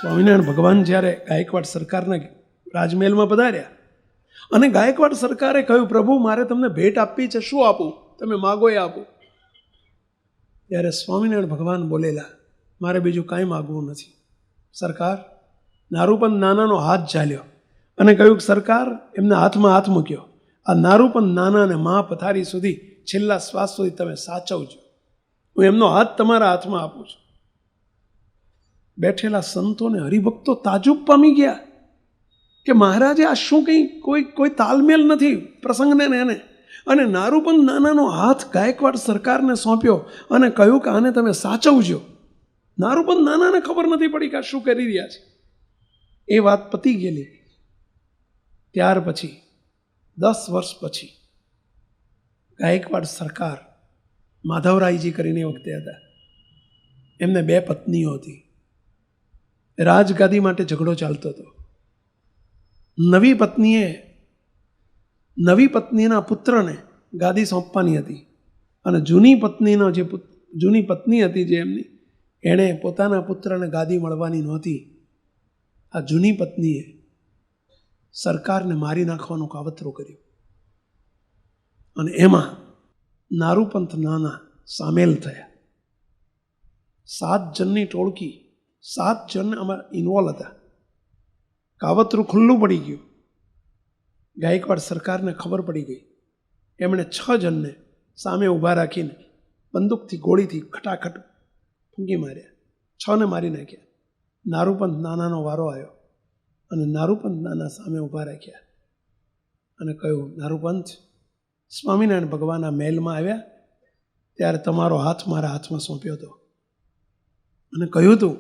સ્વામિનારાયણ ભગવાન જ્યારે ગાયકવાડ સરકારના રાજમહેલમાં પધાર્યા અને ગાયકવાડ સરકારે કહ્યું, પ્રભુ મારે તમને ભેટ આપવી છે, શું આપું? તમે માગો એ આપું. ત્યારે સ્વામિનારાયણ ભગવાન બોલેલા, મારે બીજું કાંઈ માગવું નથી. સરકાર નારૂપંત નાનાનો હાથ ઝાલ્યો અને કહ્યું, સરકાર એમના હાથમાં હાથ મૂક્યો, આ નારૂપંત નાનાને મહાપથારી સુધી છેલ્લા શ્વાસ સુધી તમે સાચવજો. હું એમનો હાથ તમારા હાથમાં આપું છું. બેઠેલા સંતોને હરિભક્તો તાજુબ પામી ગયા કે મહારાજે આ શું કંઈ કોઈ તાલમેલ નથી પ્રસંગને એને. અને નારૂપંત નાનાનો હાથ ગાયકવાડ સરકારને સોંપ્યો અને કહ્યું કે આને તમે સાચવજો. નારૂપંત નાનાને ખબર નથી પડી કે આ શું કરી રહ્યા છે. એ વાત પતી ગયેલી. ત્યાર પછી 10 વર્ષ પછી ગાયકવાડ સરકાર માધવરાયજી કરીને વખતે હતા. એમને 2 પત્નીઓ હતી. રાજગાદી માટે ઝઘડો ચાલતો હતો. નવી પત્નીના પુત્રને ગાદી સોંપવાની હતી અને જૂની પત્ની હતી જે એમની, એણે પોતાના પુત્રને ગાદી મળવાની નહોતી. આ જૂની પત્નીએ સરકારને મારી નાખવાનું કાવતરું કર્યું અને એમાં નારૂપંત નાના સામેલ થયા. 7 જણની ટોળકી, 7 જણ આમાં ઇન્વોલ્વ હતા. કાવતરું ખુલ્લું પડી ગયું. ગાયકવાડ સરકારને ખબર પડી ગઈ. એમણે 6 જણને સામે ઊભા રાખીને બંદૂકથી ગોળીથી ખટાખટ ફૂંકી માર્યા. 6ને મારી નાખ્યા. નારૂપંત નાનાનો વારો આવ્યો અને નારૂપંત નાના સામે ઊભા રાખ્યા અને કહ્યું, નારૂપંત, સ્વામિનારાયણ ભગવાન આ મહેલમાં આવ્યા ત્યારે તમારો હાથ મારા હાથમાં સોંપ્યો હતો અને કહ્યું હતું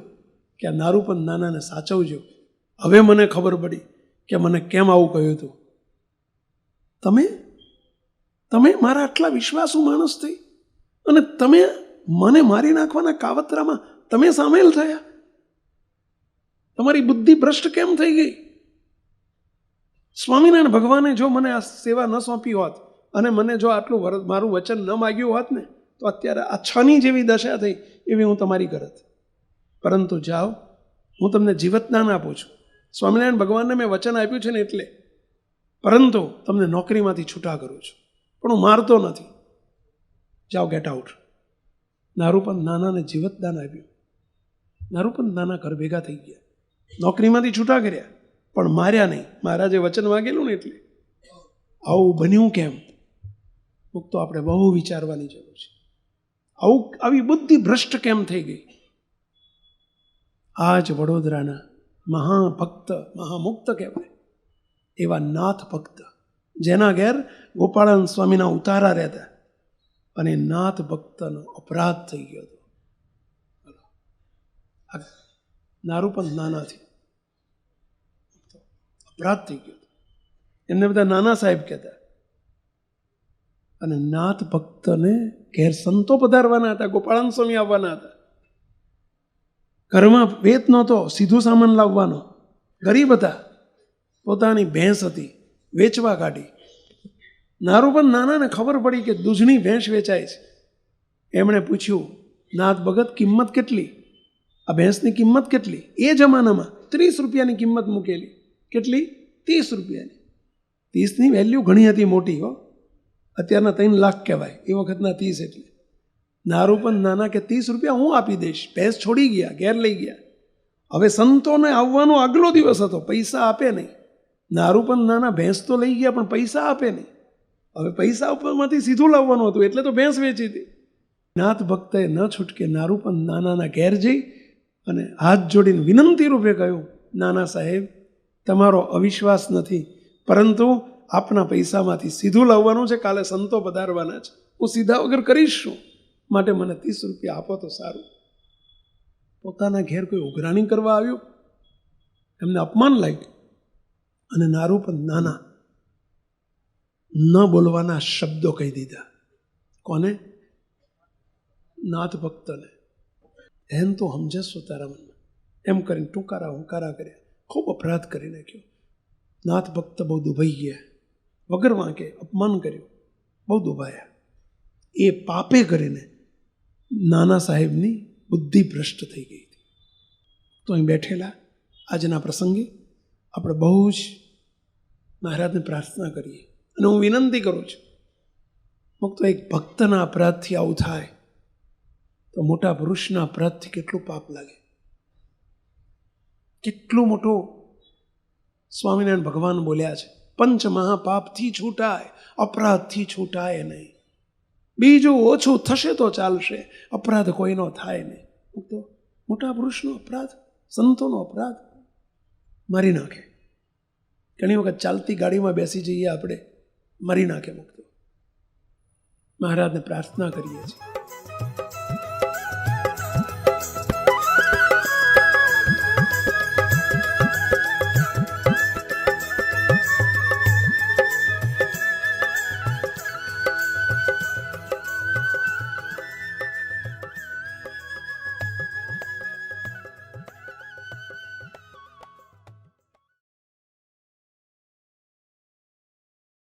કે આ નારૂપંત નાનાને સાચવજો. હવે મને ખબર પડી કે મને કેમ આવું કહ્યું હતું. તમે મારા આટલા વિશ્વાસુ માણસ થઈ અને તમે મને મારી નાખવાના કાવતરામાં તમે સામેલ થયા. તમારી બુદ્ધિ ભ્રષ્ટ કેમ થઈ ગઈ? સ્વામિનારાયણ ભગવાને જો મને આ સેવા ન સોંપી હોત અને મને જો આટલું મારું વચન ન માગ્યું હોત ને, તો અત્યારે આ 6ની જેવી દશા થઈ એવી હું તમારી કરત. પરંતુ જાઓ, હું તમને જીવતદાન આપું છું. સ્વામિનારાયણ ભગવાનને મેં વચન આપ્યું છે ને એટલે. પરંતુ તમને નોકરીમાંથી છૂટા કરું છું, પણ હું મારતો નથી. જાઓ, ગેટ આઉટ. નારૂપંત નાનાને જીવતદાન આપ્યું. નારૂપંત નાના ઘર ભેગા થઈ ગયા. નોકરીમાંથી છૂટા કર્યા, પણ માર્યા નહીં. મહારાજે વચન માગેલું ને એટલે. આવું બન્યું કેમ? તો આપણે બહુ વિચારવાની જરૂર છે. આવી બુદ્ધિ ભ્રષ્ટ કેમ થઈ ગઈ? આ જ વડોદરાના મહાભક્ત, મહામુક્ત કહેવાય એવા નાથ ભક્ત, જેના ઘેર ગોપાળાનંદ સ્વામીના ઉતારા રહેતા, અને નાથ ભક્તનો અપરાધ થઈ ગયો હતો. નારૂપંત નાનાથી અપરાધ થઈ ગયો હતો. એમને બધા નાના સાહેબ કહેતા. અને નાથ ભક્તને ઘેર સંતો પધારવાના હતા, ગોપાળાનંદ સ્વામી આવવાના હતા. ઘરમાં વેત નહોતો, સીધું સામાન લાવવાનો. ગરીબ હતા. પોતાની ભેંસ હતી, વેચવા કાઢી. નારૂપંત નાનાને ખબર પડી કે દૂધની ભેંસ વેચાય છે. એમણે પૂછ્યું, નાથ ભગત, કિંમત કેટલી? આ ભેંસની કિંમત કેટલી? એ જમાનામાં 30 રૂપિયાની કિંમત મૂકેલી. કેટલી? 30 રૂપિયાની. 30ની વેલ્યુ ઘણી હતી, મોટી. અત્યારના 3 લાખ કહેવાય, એ વખતના 30 એટલે. નારૂપંત નાના કે 30 રૂપિયા હું આપી દઈશ. ભેંસ છોડી ગયા, ઘેર લઈ ગયા. હવે સંતોને આવવાનો આગલો દિવસ હતો, પૈસા આપે નહીં. નારૂપંત નાના ભેંસ તો લઈ ગયા, પણ પૈસા આપે નહીં. હવે પૈસા ઉપરમાંથી સીધું લાવવાનું હતું, એટલે તો ભેંસ વેચી હતી. નાથ ભક્તએ ન છૂટકે નારૂપંત નાનાના ઘેર જઈ અને હાથ જોડીને વિનંતી રૂપે કહ્યું, નાના સાહેબ, તમારો અવિશ્વાસ નથી, પરંતુ આપના પૈસામાંથી સીધું લાવવાનું છે. કાલે સંતો પધારવાના છે, હું સીધા વગર કરીશ શું? માટે મને 30 રૂપિયા આપો તો સારું. પોતાના ઘેર કોઈ ઉઘરાણી કરવા આવ્યું, એમને અપમાન લાગ્યું. અને નારૂપંત નાના ન બોલવાના શબ્દો કહી દીધા. કોને? નાથ ભક્તને. એમ તો સમજશો તારા મનમાં, એમ કરીને ટૂંકારા હુંકારા કર્યા. ખૂબ અપરાધ કરી નાખ્યો. નાથ ભક્ત બહુ દુભાઈ ગયા. વગર વાંકે અપમાન કર્યું, બહુ દુભાયા. એ પાપે કરીને નાના સાહેબની બુદ્ધિ ભ્રષ્ટ થઈ ગઈ હતી. તો અહીં બેઠેલા આજના પ્રસંગે આપણે બહુ જ મહારાજને પ્રાર્થના કરીએ. અને હું વિનંતી કરું છું, મુક્તો એક ભક્તના અપરાધથી આવું થાય તો મોટા પુરુષના અપરાધથી કેટલું પાપ લાગે. કેટલું મોટું સ્વામિનારાયણ ભગવાન બોલ્યા છે, પંચ મહાપાપથી છૂટાય, અપરાધથી છૂટાય નહીં. બીજું ઓછું થશે તો ચાલશે, અપરાધ કોઈનો થાય નહીં. તો મોટા પુરુષનો અપરાધ, સંતોનો અપરાધ મારી નાખે. ઘણી વખત ચાલતી ગાડીમાં બેસી જઈએ આપણે, મારી નાખે મુક્તો. મહારાજને પ્રાર્થના કરીએ છીએ.